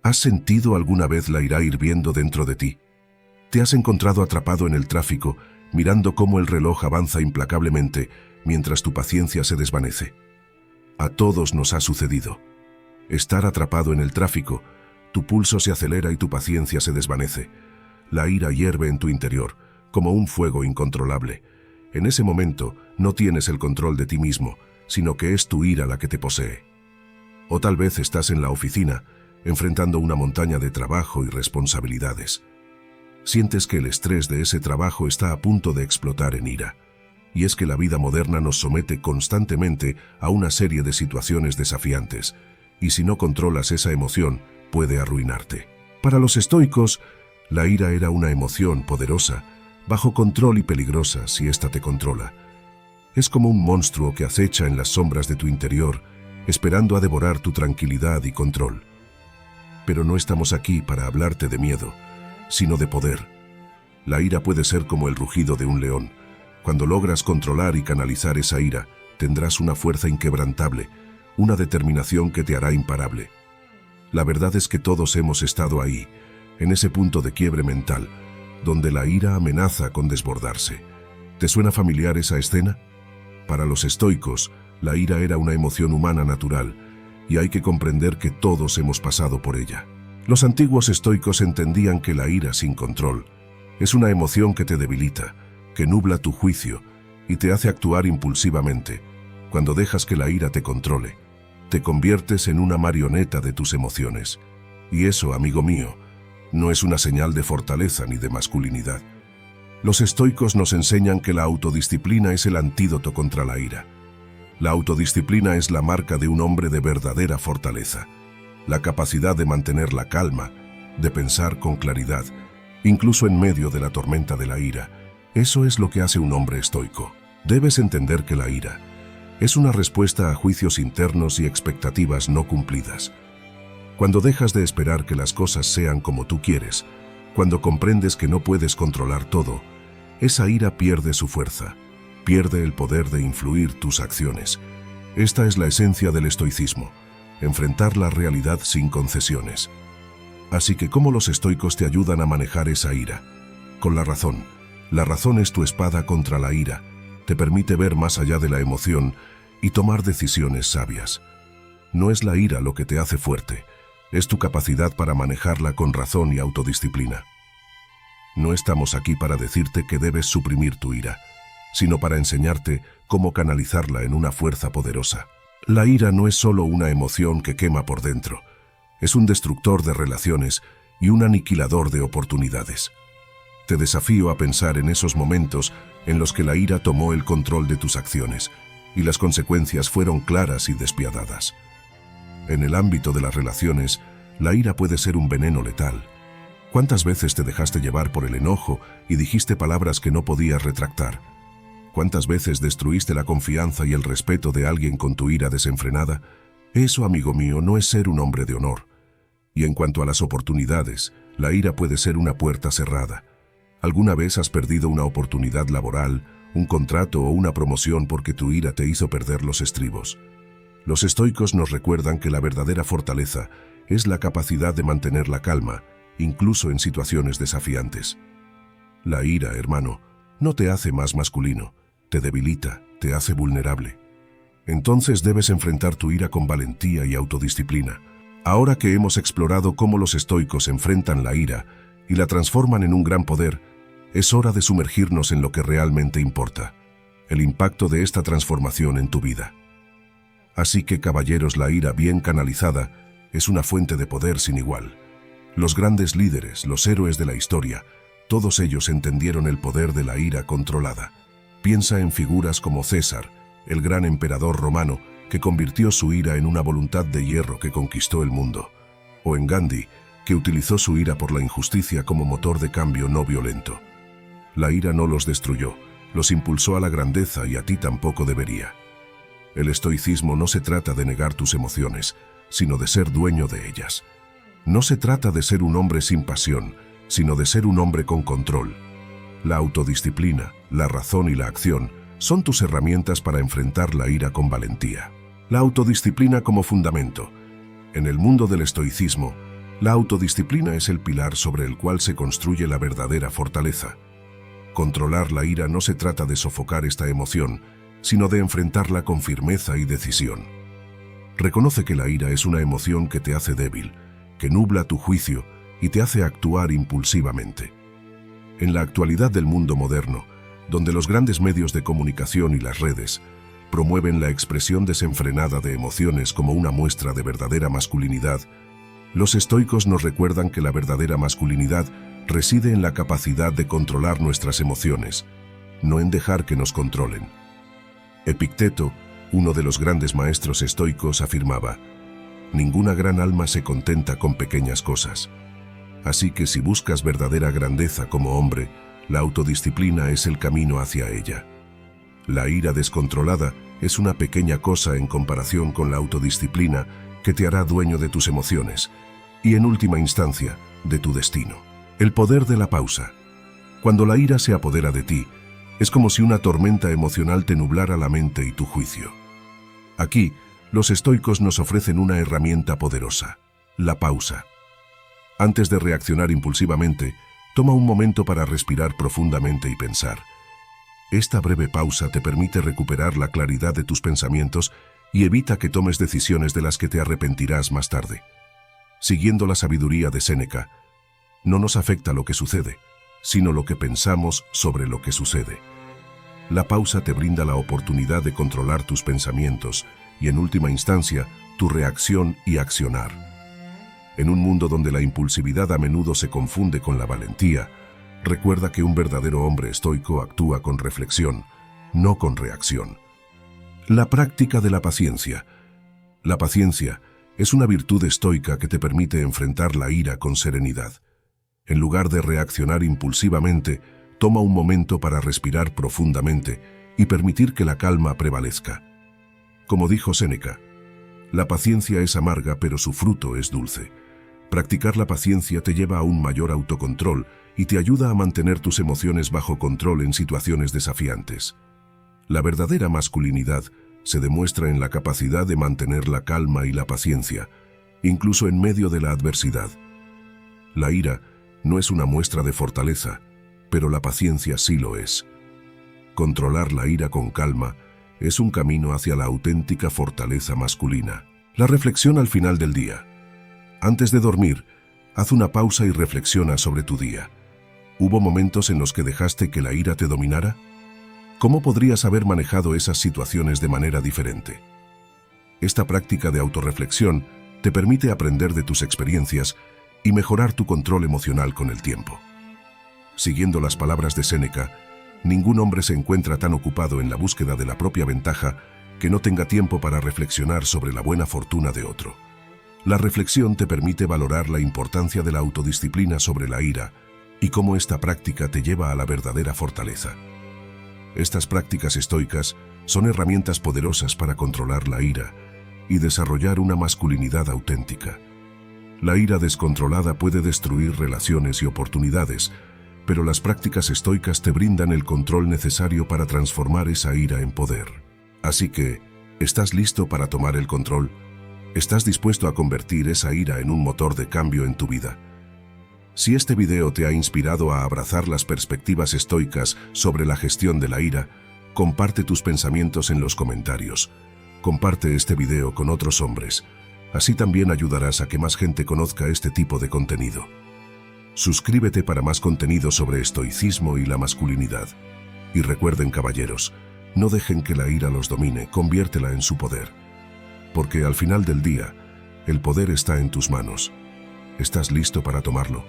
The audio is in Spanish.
¿Has sentido alguna vez la ira hirviendo dentro de ti? ¿Te has encontrado atrapado en el tráfico, mirando cómo el reloj avanza implacablemente mientras tu paciencia se desvanece? A todos nos ha sucedido. Estar atrapado en el tráfico, tu pulso se acelera y tu paciencia se desvanece. La ira hierve en tu interior, como un fuego incontrolable. En ese momento no tienes el control de ti mismo, sino que es tu ira la que te posee. O tal vez estás en la oficina, enfrentando una montaña de trabajo y responsabilidades. Sientes que el estrés de ese trabajo está a punto de explotar en ira. Y es que la vida moderna nos somete constantemente a una serie de situaciones desafiantes, y si no controlas esa emoción, puede arruinarte. Para los estoicos, la ira era una emoción poderosa, bajo control y peligrosa si ésta te controla. Es como un monstruo que acecha en las sombras de tu interior, esperando a devorar tu tranquilidad y control. Pero no estamos aquí para hablarte de miedo, sino de poder. La ira puede ser como el rugido de un león. Cuando logras controlar y canalizar esa ira, tendrás una fuerza inquebrantable, una determinación que te hará imparable. La verdad es que todos hemos estado ahí, en ese punto de quiebre mental, donde la ira amenaza con desbordarse. ¿Te suena familiar esa escena? Para los estoicos, la ira era una emoción humana natural, y hay que comprender que todos hemos pasado por ella. Los antiguos estoicos entendían que la ira sin control es una emoción que te debilita, que nubla tu juicio y te hace actuar impulsivamente. Cuando dejas que la ira te controle, te conviertes en una marioneta de tus emociones. Y eso, amigo mío, no es una señal de fortaleza ni de masculinidad. Los estoicos nos enseñan que la autodisciplina es el antídoto contra la ira. La autodisciplina es la marca de un hombre de verdadera fortaleza. La capacidad de mantener la calma, de pensar con claridad, incluso en medio de la tormenta de la ira. Eso es lo que hace un hombre estoico. Debes entender que la ira es una respuesta a juicios internos y expectativas no cumplidas. Cuando dejas de esperar que las cosas sean como tú quieres, cuando comprendes que no puedes controlar todo, esa ira pierde su fuerza, pierde el poder de influir tus acciones. Esta es la esencia del estoicismo, enfrentar la realidad sin concesiones. Así que, ¿cómo los estoicos te ayudan a manejar esa ira? Con la razón. La razón es tu espada contra la ira, te permite ver más allá de la emoción y tomar decisiones sabias. No es la ira lo que te hace fuerte, es tu capacidad para manejarla con razón y autodisciplina. No estamos aquí para decirte que debes suprimir tu ira, sino para enseñarte cómo canalizarla en una fuerza poderosa. La ira no es solo una emoción que quema por dentro, es un destructor de relaciones y un aniquilador de oportunidades. Te desafío a pensar en esos momentos en los que la ira tomó el control de tus acciones y las consecuencias fueron claras y despiadadas. En el ámbito de las relaciones, la ira puede ser un veneno letal. ¿Cuántas veces te dejaste llevar por el enojo y dijiste palabras que no podías retractar? ¿Cuántas veces destruiste la confianza y el respeto de alguien con tu ira desenfrenada? Eso, amigo mío, no es ser un hombre de honor. Y en cuanto a las oportunidades, la ira puede ser una puerta cerrada. ¿Alguna vez has perdido una oportunidad laboral, un contrato o una promoción porque tu ira te hizo perder los estribos? Los estoicos nos recuerdan que la verdadera fortaleza es la capacidad de mantener la calma, incluso en situaciones desafiantes. La ira, hermano, no te hace más masculino, te debilita, te hace vulnerable. Entonces debes enfrentar tu ira con valentía y autodisciplina. Ahora que hemos explorado cómo los estoicos enfrentan la ira y la transforman en un gran poder, es hora de sumergirnos en lo que realmente importa, el impacto de esta transformación en tu vida. Así que, caballeros, la ira bien canalizada es una fuente de poder sin igual. Los grandes líderes, los héroes de la historia, todos ellos entendieron el poder de la ira controlada. Piensa en figuras como César, el gran emperador romano, que convirtió su ira en una voluntad de hierro que conquistó el mundo. O en Gandhi, que utilizó su ira por la injusticia como motor de cambio no violento. La ira no los destruyó, los impulsó a la grandeza y a ti tampoco debería. El estoicismo no se trata de negar tus emociones, sino de ser dueño de ellas. No se trata de ser un hombre sin pasión, sino de ser un hombre con control. La autodisciplina, la razón y la acción son tus herramientas para enfrentar la ira con valentía. La autodisciplina como fundamento. En el mundo del estoicismo, La autodisciplina es el pilar sobre el cual se construye la verdadera fortaleza. Controlar la ira no se trata de sofocar esta emoción, sino de enfrentarla con firmeza y decisión. Reconoce que la ira es una emoción que te hace débil, que nubla tu juicio y te hace actuar impulsivamente. En la actualidad del mundo moderno, donde los grandes medios de comunicación y las redes promueven la expresión desenfrenada de emociones como una muestra de verdadera masculinidad, los estoicos nos recuerdan que la verdadera masculinidad reside en la capacidad de controlar nuestras emociones, no en dejar que nos controlen. Epicteto, uno de los grandes maestros estoicos, afirmaba: «Ninguna gran alma se contenta con pequeñas cosas». Así que si buscas verdadera grandeza como hombre, la autodisciplina es el camino hacia ella. La ira descontrolada es una pequeña cosa en comparación con la autodisciplina que te hará dueño de tus emociones y, en última instancia, de tu destino. El poder de la pausa. Cuando la ira se apodera de ti, es como si una tormenta emocional te nublara la mente y tu juicio. Aquí, los estoicos nos ofrecen una herramienta poderosa: la pausa. Antes de reaccionar impulsivamente, toma un momento para respirar profundamente y pensar. Esta breve pausa te permite recuperar la claridad de tus pensamientos y evita que tomes decisiones de las que te arrepentirás más tarde. Siguiendo la sabiduría de Séneca, no nos afecta lo que sucede, sino lo que pensamos sobre lo que sucede. La pausa te brinda la oportunidad de controlar tus pensamientos y, en última instancia, tu reacción y accionar. En un mundo donde la impulsividad a menudo se confunde con la valentía, recuerda que un verdadero hombre estoico actúa con reflexión, no con reacción. La práctica de la paciencia. La paciencia es una virtud estoica que te permite enfrentar la ira con serenidad. En lugar de reaccionar impulsivamente, toma un momento para respirar profundamente y permitir que la calma prevalezca. Como dijo Séneca, la paciencia es amarga, pero su fruto es dulce. Practicar la paciencia te lleva a un mayor autocontrol y te ayuda a mantener tus emociones bajo control en situaciones desafiantes. La verdadera masculinidad se demuestra en la capacidad de mantener la calma y la paciencia, incluso en medio de la adversidad. La ira no es una muestra de fortaleza, pero la paciencia sí lo es. Controlar la ira con calma es un camino hacia la auténtica fortaleza masculina. La reflexión al final del día. Antes de dormir, haz una pausa y reflexiona sobre tu día. ¿Hubo momentos en los que dejaste que la ira te dominara? ¿Cómo podrías haber manejado esas situaciones de manera diferente? Esta práctica de autorreflexión te permite aprender de tus experiencias y mejorar tu control emocional con el tiempo. Siguiendo las palabras de Séneca, ningún hombre se encuentra tan ocupado en la búsqueda de la propia ventaja que no tenga tiempo para reflexionar sobre la buena fortuna de otro. La reflexión te permite valorar la importancia de la autodisciplina sobre la ira y cómo esta práctica te lleva a la verdadera fortaleza. Estas prácticas estoicas son herramientas poderosas para controlar la ira y desarrollar una masculinidad auténtica. La ira descontrolada puede destruir relaciones y oportunidades, pero las prácticas estoicas te brindan el control necesario para transformar esa ira en poder. Así que, ¿estás listo para tomar el control? ¿Estás dispuesto a convertir esa ira en un motor de cambio en tu vida? Si este video te ha inspirado a abrazar las perspectivas estoicas sobre la gestión de la ira, comparte tus pensamientos en los comentarios. Comparte este video con otros hombres. Así también ayudarás a que más gente conozca este tipo de contenido. Suscríbete para más contenido sobre estoicismo y la masculinidad. Y recuerden, caballeros, no dejen que la ira los domine, conviértela en su poder. Porque al final del día, el poder está en tus manos. ¿Estás listo para tomarlo?